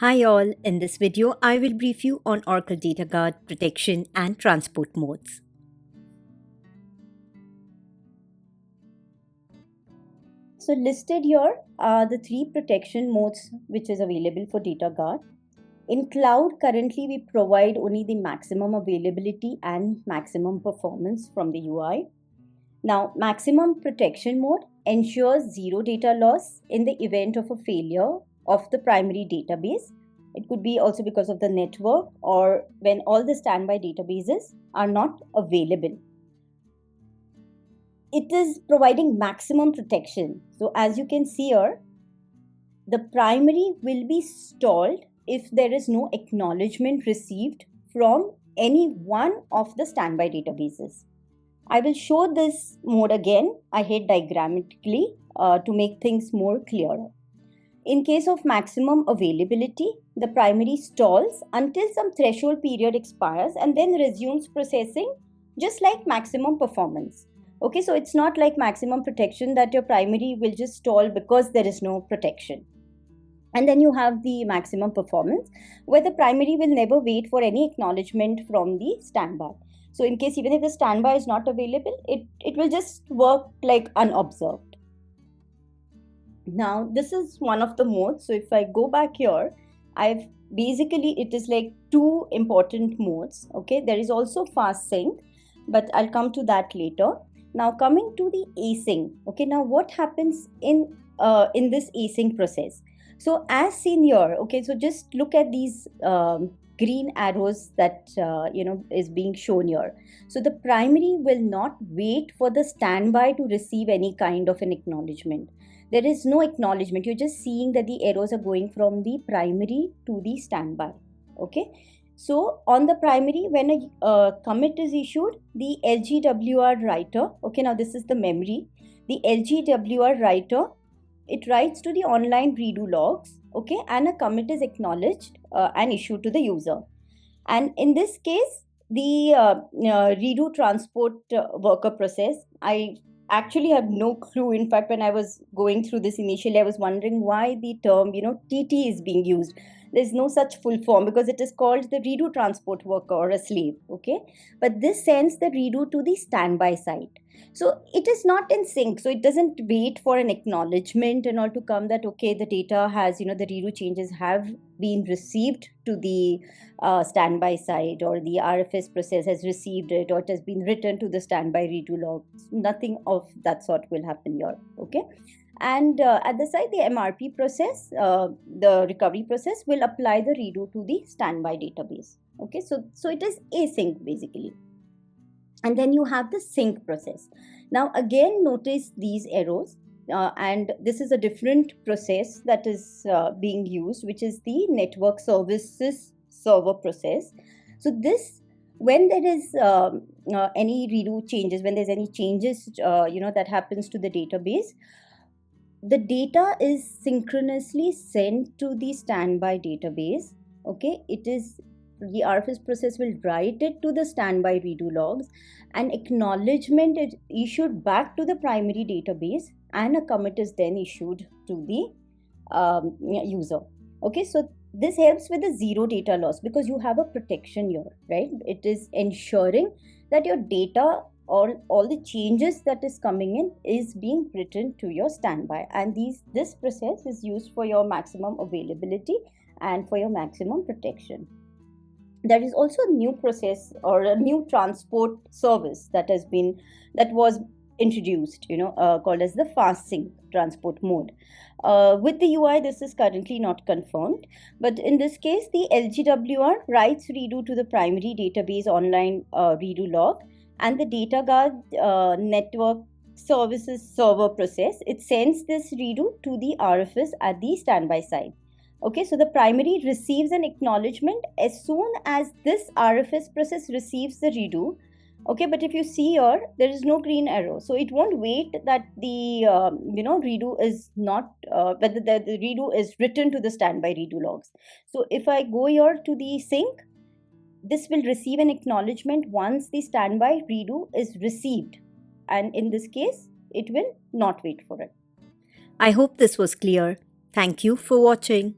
Hi all, in this video I will brief you on Oracle Data Guard protection and transport modes. So listed here are the three protection modes which is available for Data Guard. In cloud currently we provide only the maximum availability and maximum performance from the UI. Now maximum protection mode ensures zero data loss in the event of a failure of the primary database. It could be also because of the network or when all the standby databases are not available. It is providing maximum protection. So as you can see here, the primary will be stalled if there is no acknowledgement received from any one of the standby databases. I will show this mode again ahead diagrammatically to make things more clearer. In case of maximum availability, the primary stalls until some threshold period expires and then resumes processing just like maximum performance. Okay, so it's not like maximum protection that your primary will just stall because there is no protection. And then you have the maximum performance where the primary will never wait for any acknowledgement from the standby. So in case even if the standby is not available, it will just work like unobserved. Now this is one of the modes. So if I go back here, I've basically it is like two important modes. Okay, there is also fast sync, but I'll come to that later. Now coming to the async. Okay, now what happens in this async process? So as seen here, okay, so just look at these green arrows that is being shown here. So the primary will not wait for the standby to receive any kind of an acknowledgement. There is no acknowledgement. You're just seeing that the arrows are going from the primary to the standby. Okay, so on the primary, when a commit is issued, the LGWR writer, okay, now this is the memory, the LGWR writer, it writes to the online redo logs, okay, and a commit is acknowledged and issued to the user. And in this case, the redo transport worker process, I actually have no clue. In fact, when I was going through this initially, I was wondering why the term, TT is being used. There's no such full form because it is called the redo transport worker or a slave, okay? But this sends the redo to the standby site. So it is not in sync. So it doesn't wait for an acknowledgement and all to come that, okay, the data has, the redo changes have been received to the standby side, or the RFS process has received it, or it has been written to the standby redo logs. Nothing of that sort will happen here. Okay. And at the side, the MRP process, the recovery process, will apply the redo to the standby database. Okay, so it is async basically. And then you have the sync process. Now again, notice these arrows. And this is a different process that is being used, which is the network services server process. So this, when there is any redo changes, when there's any changes that happens to the database, the data is synchronously sent to the standby database. Okay, it is the RFS process will write it to the standby redo logs, and acknowledgement is issued back to the primary database, and a commit is then issued to the user. Okay, so this helps with the zero data loss because you have a protection here, right? It is ensuring that your data, all the changes that is coming in is being written to your standby, and this process is used for your maximum availability and for your maximum protection. There is also a new process or a new transport service that was introduced, called as the fast sync transport mode. With the UI, this is currently not confirmed, but in this case, the LGWR writes redo to the primary database online redo log, and the Data Guard network services server process, it sends this redo to the RFS at the standby side. Okay, so the primary receives an acknowledgement as soon as this RFS process receives the redo. Okay, but if you see here, there is no green arrow, so it won't wait that the redo is not whether the redo is written to the standby redo logs. So if I go here to the sync, this will receive an acknowledgement once the standby redo is received, and in this case, it will not wait for it. I hope this was clear. Thank you for watching.